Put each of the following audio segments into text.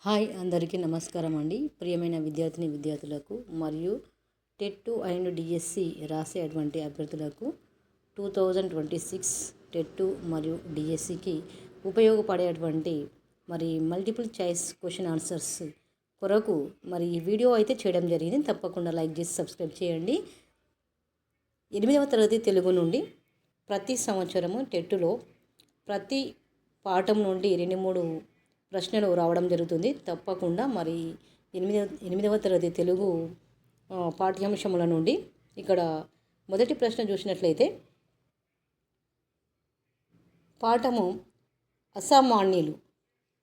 Hi అందరికీ నమస్కారం అండి. ప్రియమైన విద్యార్థులకు మరియు టెట్ అండ్ డిఎస్సి రాసేటువంటి అభ్యర్థులకు 2026 టెట్ మరియు డిఎస్సికి ఉపయోగపడేటువంటి మల్టిపుల్ చాయిస్ క్వశ్చన్ ఆన్సర్స్ కొరకు ఈ వీడియో అయితే చేయడం జరిగింది. తప్పకుండా లైక్ చేసి సబ్స్క్రైబ్ చేయండి. 8వ తరగతి తెలుగు నుండి ప్రతి సంవత్సరము టెట్లో ప్రతి పాఠం నుండి 2-3 ప్రశ్నలు రావడం జరుగుతుంది. తప్పకుండా 8వ తరగతి తెలుగు పాఠ్యాంశముల నుండి ఇక్కడ మొదటి ప్రశ్న చూసినట్లయితే, పాఠము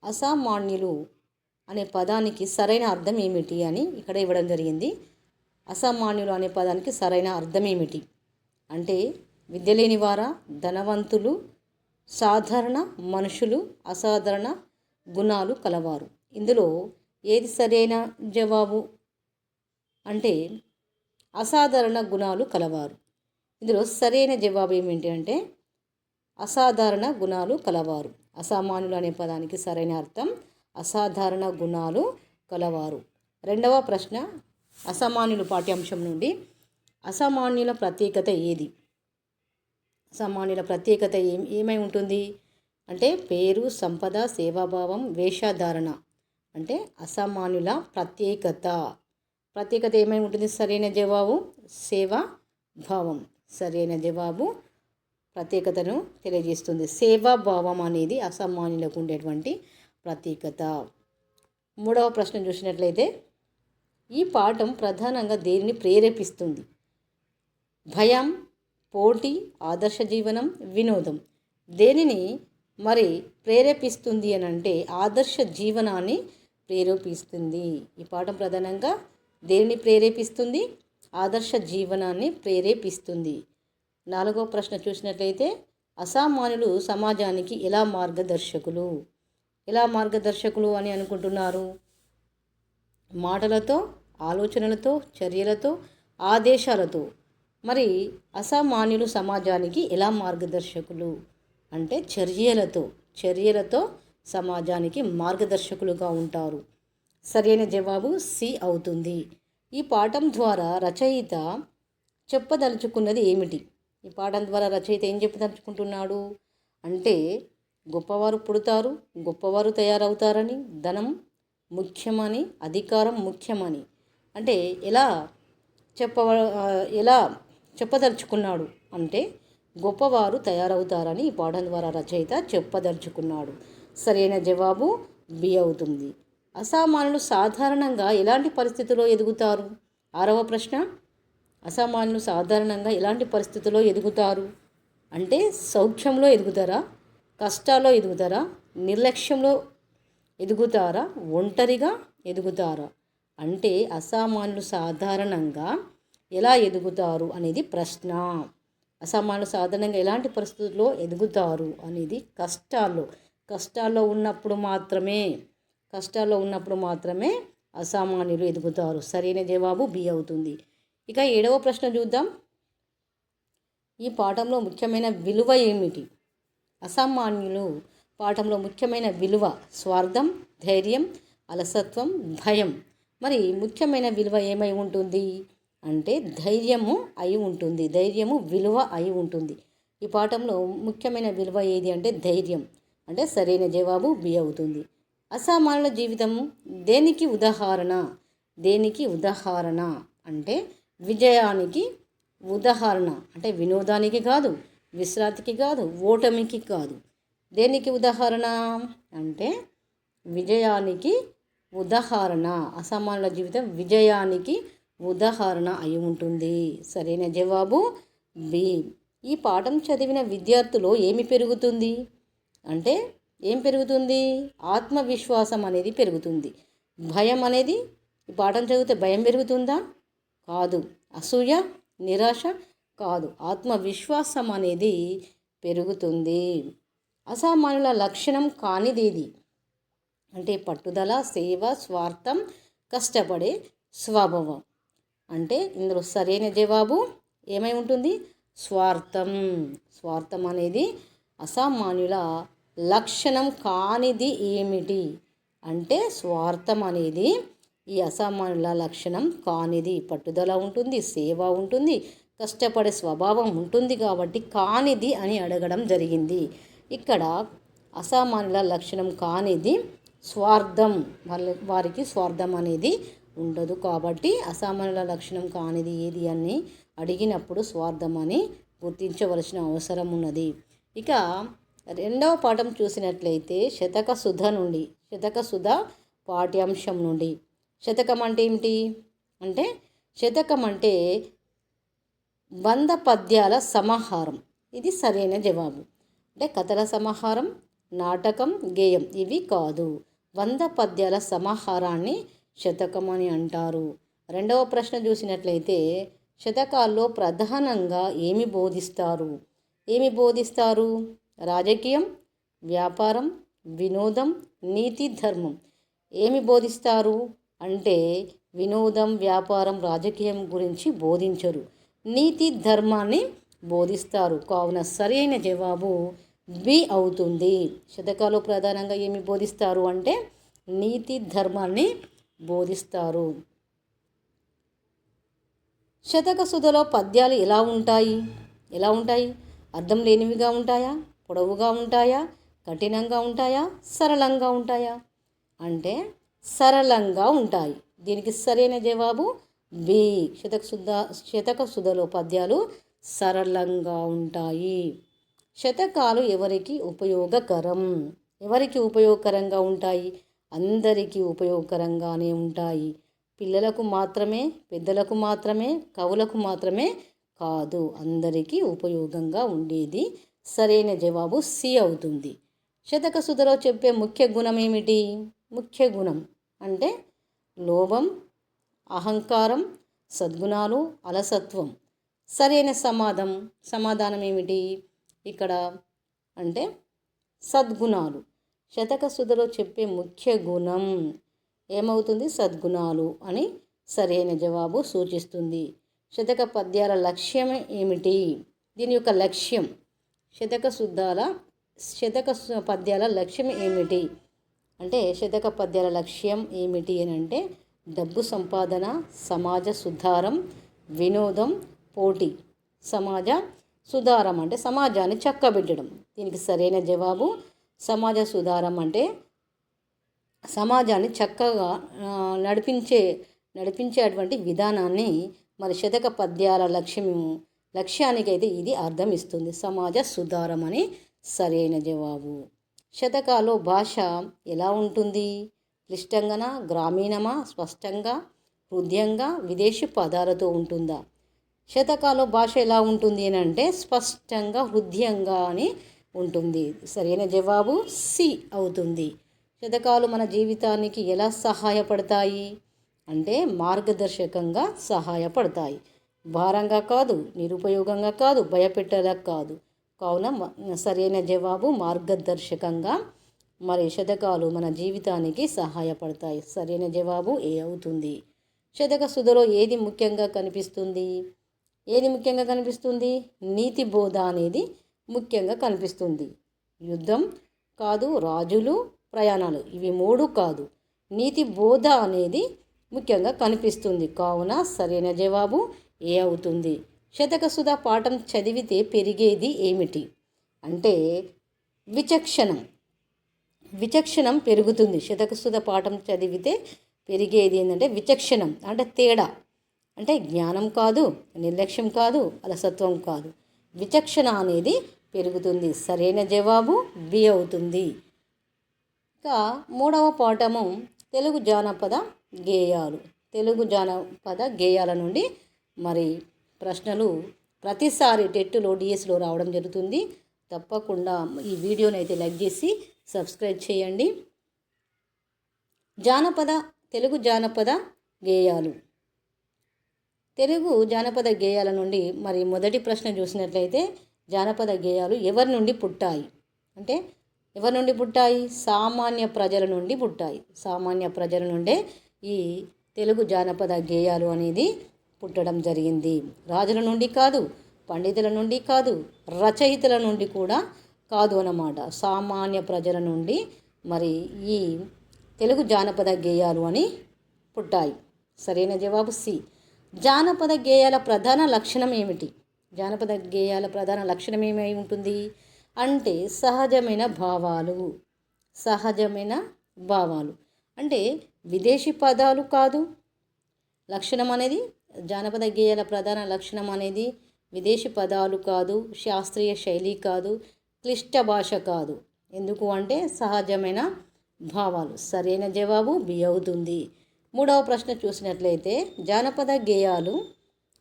అసామాన్యులు అనే పదానికి సరైన అర్థం ఏమిటి అని ఇక్కడ ఇవ్వడం జరిగింది. అసామాన్యులు అనే పదానికి సరైన అర్థం ఏమిటి అంటే, విద్య లేని వారా, ధనవంతులు, సాధారణ మనుషులు, అసాధారణ గుణాలు కలవారు. ఇందులో ఏది సరైన జవాబు అంటే అసాధారణ గుణాలు కలవారు. ఇందులో సరైన జవాబు ఏమిటి అంటే అసాధారణ గుణాలు కలవారు. అసామాన్యులు అనే పదానికి సరైన అర్థం అసాధారణ గుణాలు కలవారు. రెండవ ప్రశ్న అసామాన్యులు పాఠ్యాంశం నుండి, అసామాన్యుల ప్రత్యేకత ఏది? అసామాన్యుల ప్రత్యేకత ఏమై ఉంటుంది అంటే పేరు, సంపద, సేవాభావం, వేషధారణ. అంటే అసామాన్యుల ప్రత్యేకత ఏమై ఉంటుంది? సరైన జవాబు సేవాభావం. సరైన జవాబు ప్రత్యేకతను తెలియజేస్తుంది. సేవాభావం అనేది అసామాన్యులకు ఉండేటువంటి ప్రత్యేకత. మూడవ ప్రశ్న చూసినట్లయితే, ఈ పాఠం ప్రధానంగా దేనిని ప్రేరేపిస్తుంది? భయం, పోటీ, ఆదర్శ జీవనం, వినోదం. దేనిని ప్రేరేపిస్తుంది అని అంటే ఆదర్శ జీవనాన్ని ప్రేరేపిస్తుంది. ఈ పాఠం ప్రధానంగా దేనిని ప్రేరేపిస్తుంది? ఆదర్శ జీవనాన్ని ప్రేరేపిస్తుంది. నాలుగవ ప్రశ్న చూసినట్లయితే, అసామాన్యులు సమాజానికి ఎలా మార్గదర్శకులు అని అనుకుంటున్నారు? మాటలతో, ఆలోచనలతో, చర్యలతో, ఆదేశాలతో. అసామాన్యులు సమాజానికి ఎలా మార్గదర్శకులు అంటే చర్యలతో సమాజానికి మార్గదర్శకులుగా ఉంటారు. సరైన జవాబు సి అవుతుంది. ఈ పాఠం ద్వారా రచయిత చెప్పదలుచుకున్నది ఏమిటి? ఈ పాఠం ద్వారా రచయిత ఏం చెప్పదలుచుకుంటున్నాడు అంటే, గొప్పవారు పుడతారు, గొప్పవారు తయారవుతారని, ధనం ముఖ్యమని, అధికారం ముఖ్యమని. అంటే ఎలా చెప్పదలుచుకున్నాడు అంటే గొప్పవారు తయారవుతారని ఈ పాఠం ద్వారా రచయిత చెప్పదలుచుకున్నాడు. సరైన జవాబు బి అవుతుంది. అసామాన్యులు సాధారణంగా ఎలాంటి పరిస్థితుల్లో ఎదుగుతారు? ఆరవ ప్రశ్న, అసామాన్యులు సాధారణంగా ఎలాంటి పరిస్థితుల్లో ఎదుగుతారు అంటే సౌఖ్యంలో ఎదుగుతారా, కష్టాల్లో ఎదుగుతారా, నిర్లక్ష్యంలో ఎదుగుతారా, ఒంటరిగా ఎదుగుతారా? అంటే అసామాన్యులు సాధారణంగా ఎలా ఎదుగుతారు అనేది ప్రశ్న. అసామాన్యులు సాధారణంగా ఎలాంటి పరిస్థితుల్లో ఎదుగుతారు అనేది కష్టాల్లో ఉన్నప్పుడు మాత్రమే అసామాన్యులు ఎదుగుతారు. సరైన జవాబు బి అవుతుంది. ఇక 7వ ప్రశ్న చూద్దాం. ఈ పాఠంలో ముఖ్యమైన విలువ ఏమిటి? అసామాన్యులు పాఠంలో ముఖ్యమైన విలువ స్వార్థం, ధైర్యం, అలసత్వం, భయం. ముఖ్యమైన విలువ ఏమై ఉంటుంది అంటే ధైర్యము విలువ అయి ఉంటుంది. ఈ పాఠంలో ముఖ్యమైన విలువ ఏది అంటే ధైర్యం. అంటే సరైన జవాబు బి అవుతుంది. అసామాన్యుల జీవితం దేనికి ఉదాహరణ అంటే విజయానికి ఉదాహరణ. అంటే వినోదానికి కాదు, విశ్రాంతికి కాదు, ఓటమికి కాదు. దేనికి ఉదాహరణ అంటే విజయానికి ఉదాహరణ. అసామాన్యుల జీవితం విజయానికి ఉదాహరణ అయి ఉంటుంది. సరైన జవాబు బి. ఈ పాఠం చదివిన విద్యార్థులు ఏమి పెరుగుతుంది అంటే ఏం పెరుగుతుంది? ఆత్మవిశ్వాసం అనేది పెరుగుతుంది. భయం అనేది ఈ పాఠం చదివితే భయం పెరుగుతుందా? కాదు. అసూయ, నిరాశ కాదు. ఆత్మవిశ్వాసం అనేది పెరుగుతుంది. అసామాన్యుల లక్షణం కానిదేది అంటే పట్టుదల, సేవ, స్వార్థం, కష్టపడే స్వభావం. అంటే ఇందులో సరైన జవాబు ఏమై ఉంటుంది? స్వార్థం అనేది అసామాన్యుల లక్షణం కానిది ఏమిటి అంటే స్వార్థం అనేది ఈ అసామాన్యుల లక్షణం కానిది. పట్టుదల ఉంటుంది, సేవ ఉంటుంది, కష్టపడే స్వభావం ఉంటుంది కాబట్టి కానిది అని అడగడం జరిగింది. ఇక్కడ అసామాన్యుల లక్షణం కానిది స్వార్థం. వారికి స్వార్థం అనేది ఉండదు కాబట్టి అసామాన్యుల లక్షణం కానిది ఏది అని అడిగినప్పుడు స్వార్థం అని గుర్తించవలసిన అవసరం ఉన్నది. ఇక రెండవ పాఠం చూసినట్లయితే శతక సుధ పాఠ్యాంశం నుండి. శతకం అంటే ఏమిటి అంటే శతకం అంటే 100 పద్యాల సమాహారం. ఇది సరైన జవాబు. అంటే కథల సమాహారం, నాటకం, గేయం ఇవి కాదు. 100 పద్యాల సమాహారాన్ని శతకం అని అంటారు. రెండవ ప్రశ్న చూసినట్లయితే శతకాల్లో ప్రధానంగా ఏమి బోధిస్తారు? రాజకీయం, వ్యాపారం, వినోదం, నీతి, ధర్మం. ఏమి బోధిస్తారు అంటే వినోదం, వ్యాపారం, రాజకీయం గురించి బోధించరు, నీతి ధర్మాన్ని బోధిస్తారు. కావున సరైన జవాబు బి అవుతుంది. శతకాలు ప్రధానంగా ఏమి బోధిస్తారు అంటే నీతి ధర్మాన్ని బోధిస్తారు. శతక సుధలో పద్యాలు ఎలా ఉంటాయి? అర్థం లేనివిగా ఉంటాయా? పొడవుగా ఉంటాయా? కఠినంగా ఉంటాయా? సరళంగా ఉంటాయా? అంటే సరళంగా ఉంటాయి. దీనికి సరైన జవాబు బి. శతక సుధలో పద్యాలు సరళంగా ఉంటాయి. శతకాలు ఎవరికి ఉపయోగకరంగా ఉంటాయి? అందరికీ ఉపయోగకరంగానే ఉంటాయి. పిల్లలకు మాత్రమే, పెద్దలకు మాత్రమే, కవులకు మాత్రమే కాదు, అందరికీ ఉపయోగంగా ఉండేది. సరైన జవాబు సి అవుతుంది. శతక సుధలో చెప్పే ముఖ్య గుణం ఏమిటి? ముఖ్య గుణం అంటే లోభం, అహంకారం, సద్గుణాలు, అలసత్వం. సరైన సమాధానం ఏమిటి ఇక్కడ అంటే సద్గుణాలు. శతక సుధలో చెప్పే ముఖ్య గుణం ఏమవుతుంది? సద్గుణాలు అని సరైన జవాబు సూచిస్తుంది. శతక పద్యాల లక్ష్యం ఏమిటి? దీని యొక్క లక్ష్యం శతక పద్యాల లక్ష్యం ఏమిటి అంటే శతక పద్యాల లక్ష్యం ఏమిటి అని అంటే డబ్బు సంపాదన, సమాజ సుధారం, వినోదం, పోటీ. సమాజ సుధారం అంటే సమాజాన్ని చక్కబెట్టడం. దీనికి సరైన జవాబు సమాజ సుధారం అంటే సమాజాన్ని చక్కగా నడిపించేటువంటి విధానాన్ని మరి శతక పద్యాల లక్ష్యానికైతే ఇది అర్థం ఇస్తుంది. సమాజ సుధారం అని సరైన జవాబు. శతకాలో భాష ఎలా ఉంటుంది? క్లిష్టంగానా, గ్రామీణమా, స్పష్టంగా, హృదయంగా, విదేశీ పదాలతో ఉంటుందా? శతకాలో భాష ఎలా ఉంటుంది అని అంటే స్పష్టంగా, హృదయంగా అని ఉంటుంది. సరైన జవాబు సి అవుతుంది. శతకాలు మన జీవితానికి ఎలా సహాయపడతాయి అంటే మార్గదర్శకంగా సహాయపడతాయి. భారంగా కాదు, నిరుపయోగంగా కాదు, భయపెట్టేలా కాదు. కావున సరైన జవాబు మార్గదర్శకంగా మరి శతకాలు మన జీవితానికి సహాయపడతాయి. సరైన జవాబు ఏ అవుతుంది. శతక సుధలో ఏది ముఖ్యంగా కనిపిస్తుంది? నీతి బోధ అనేది ముఖ్యంగా కనిపిస్తుంది. యుద్ధం కాదు, రాజులు, ప్రయాణాలు ఇవి 3 కాదు, నీతి బోధ అనేది ముఖ్యంగా కనిపిస్తుంది. కావున సరైన జవాబు ఏ అవుతుంది. శతక సుధ పాఠం చదివితే పెరిగేది ఏమిటి అంటే విచక్షణం పెరుగుతుంది. శతక సుధ పాఠం చదివితే పెరిగేది ఏంటంటే విచక్షణం అంటే తేడా, అంటే జ్ఞానం కాదు, నిర్లక్ష్యం కాదు, అలసత్వం కాదు, విచక్షణ అనేది పెరుగుతుంది. సరైన జవాబు బి అవుతుంది. ఇంకా 3వ పాఠము తెలుగు జానపద గేయాల నుండి మరి ప్రశ్నలు ప్రతిసారి టెట్లో, డిఎస్లో రావడం జరుగుతుంది. తప్పకుండా ఈ వీడియోని అయితే లైక్ చేసి సబ్స్క్రైబ్ చేయండి. తెలుగు జానపద గేయాల నుండి మరి మొదటి ప్రశ్న చూసినట్లయితే జానపద గేయాలు ఎవరి నుండి పుట్టాయి అంటే సామాన్య ప్రజల నుండి పుట్టాయి. సామాన్య ప్రజల నుండే ఈ తెలుగు జానపద గేయాలు అనేది పుట్టడం జరిగింది. రాజుల నుండి కాదు, పండితుల నుండి కాదు, రచయితల నుండి కూడా కాదు అన్నమాట. సామాన్య ప్రజల నుండి మరి ఈ తెలుగు జానపద గేయాలు అని పుట్టాయి. సరైన జవాబు సి. జానపద గేయాల ప్రధాన లక్షణం ఏమిటి? జానపద గేయాల ప్రధాన లక్షణం ఏమై ఉంటుంది అంటే సహజమైన భావాలు. సహజమైన భావాలు అంటే విదేశీ పదాలు కాదు. లక్షణం అనేది జానపద గేయాల ప్రధాన లక్షణం అనేది విదేశీ పదాలు కాదు, శాస్త్రీయ శైలి కాదు, క్లిష్ట భాష కాదు. ఎందుకు అంటే సహజమైన భావాలు. సరైన జవాబు బి అవుతుంది. మూడవ ప్రశ్న చూసినట్లయితే జానపద గేయాలు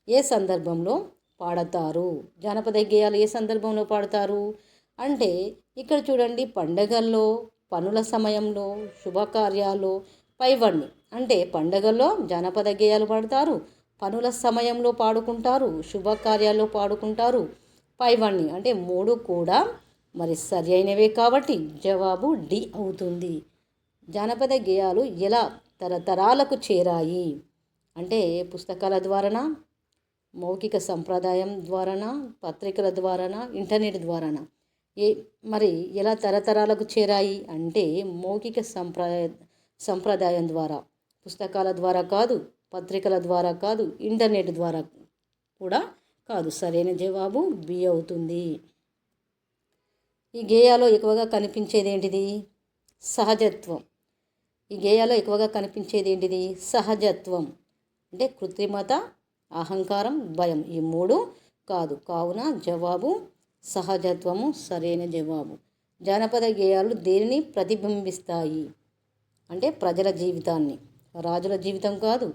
ఏ సందర్భంలో పాడతారు? జానపద గేయాలు ఏ సందర్భంలో పాడతారు అంటే ఇక్కడ చూడండి, పండగల్లో, పనుల సమయంలో, శుభకార్యాల్లో, పైవన్నీ. అంటే పండగల్లో జానపద గేయాలు పాడతారు, పనుల సమయంలో పాడుకుంటారు, శుభకార్యాల్లో పాడుకుంటారు, పైవన్నీ. అంటే మూడు కూడా మరి సరి అయినవే కాబట్టి జవాబు డి అవుతుంది. జానపద గేయాలు ఎలా తరతరాలకు చేరాయి అంటే పుస్తకాల ద్వారానా, మౌఖిక సంప్రదాయం ద్వారానా, పత్రికల ద్వారానా, ఇంటర్నెట్ ద్వారానా? మరి ఎలా తరతరాలకు చేరాయి అంటే మౌఖిక సంప్రదాయం ద్వారా. పుస్తకాల ద్వారా కాదు, పత్రికల ద్వారా కాదు, ఇంటర్నెట్ ద్వారా కూడా కాదు. సరైన జవాబు బి అవుతుంది. ఈ గేయాలో ఎక్కువగా కనిపించేది ఏంటిది? సహజత్వం. ఈ గేయాలో ఎక్కువగా కనిపించేది ఏంటిది? సహజత్వం. అంటే కృత్రిమత, అహంకారం, భయం ఈ మూడు కాదు. కావున జవాబు సహజత్వము సరైన జవాబు. జానపద గేయాలు దేనిని ప్రతిబింబిస్తాయి అంటే ప్రజల జీవితాన్ని. రాజుల జీవితం కాదు,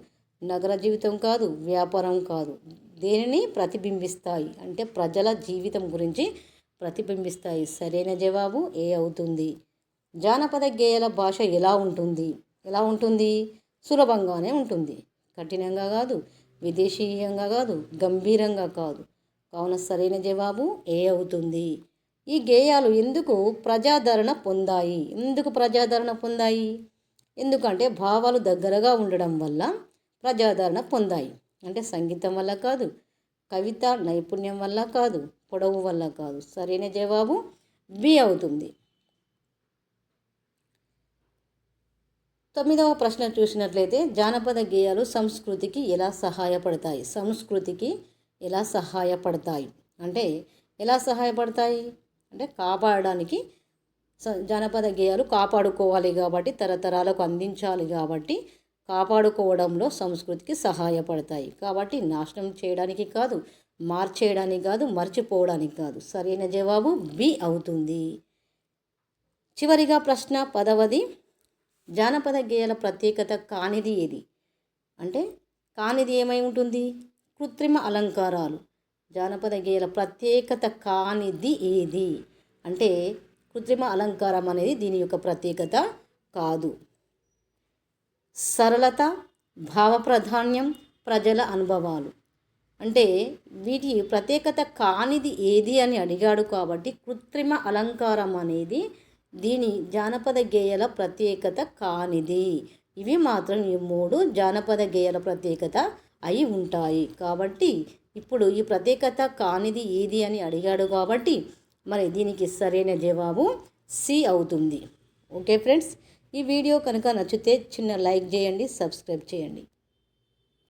నగర జీవితం కాదు, వ్యాపారం కాదు. దేనిని ప్రతిబింబిస్తాయి అంటే ప్రజల జీవితం గురించి ప్రతిబింబిస్తాయి. సరైన జవాబు ఏ అవుతుంది. జానపద గేయాల భాష ఎలా ఉంటుంది? ఎలా ఉంటుంది? సులభంగానే ఉంటుంది. కఠినంగా కాదు, విదేశీయంగా కాదు, గంభీరంగా కాదు. కావున సరైన జవాబు ఏ అవుతుంది. ఈ గేయాలు ఎందుకు ప్రజాదరణ పొందాయి? ఎందుకంటే భావాలు దగ్గరగా ఉండడం వల్ల ప్రజాదరణ పొందాయి. అంటే సంగీతం వల్ల కాదు, కవిత నైపుణ్యం వల్ల కాదు, పొడవు వల్ల కాదు. సరైన జవాబు బి అవుతుంది. 9వ ప్రశ్న చూసినట్లయితే జానపద గేయాలు సంస్కృతికి ఎలా సహాయపడతాయి? అంటే ఎలా సహాయపడతాయి అంటే కాపాడడానికి. జానపద గేయాలు కాపాడుకోవాలి కాబట్టి, తరతరాలకు అందించాలి కాబట్టి, కాపాడుకోవడంలో సంస్కృతికి సహాయపడతాయి. కాబట్టి నాశనం చేయడానికి కాదు, మార్చేయడానికి కాదు, మర్చిపోవడానికి కాదు. సరైన జవాబు బి అవుతుంది. చివరిగా ప్రశ్న 10వది, జానపద గేయాల ప్రత్యేకత కానిది ఏది? అంటే కానిది ఏమై ఉంటుంది? కృత్రిమ అలంకారాలు. జానపద గేయాల ప్రత్యేకత కానిది ఏది అంటే కృత్రిమ అలంకారం అనేది దీని యొక్క ప్రత్యేకత కాదు. సరళత, భావ ప్రాధాన్యం, ప్రజల అనుభవాలు. అంటే వీటి ప్రత్యేకత కానిది ఏది అని అడిగాడు కాబట్టి కృత్రిమ అలంకారం అనేది దీని జానపద గేయాల ప్రత్యేకత కానిది. ఇవి మాత్రం ఈ మూడు జానపద గేయాల ప్రత్యేకత అయి ఉంటాయి. కాబట్టి ఇప్పుడు ఈ ప్రత్యేకత కానిది ఏది అని అడిగాడు కాబట్టి మరి దీనికి సరైన జవాబు సి అవుతుంది. ఓకే ఫ్రెండ్స్, ఈ వీడియో కనుక నచ్చితే చిన్న లైక్ చేయండి, సబ్స్క్రైబ్ చేయండి.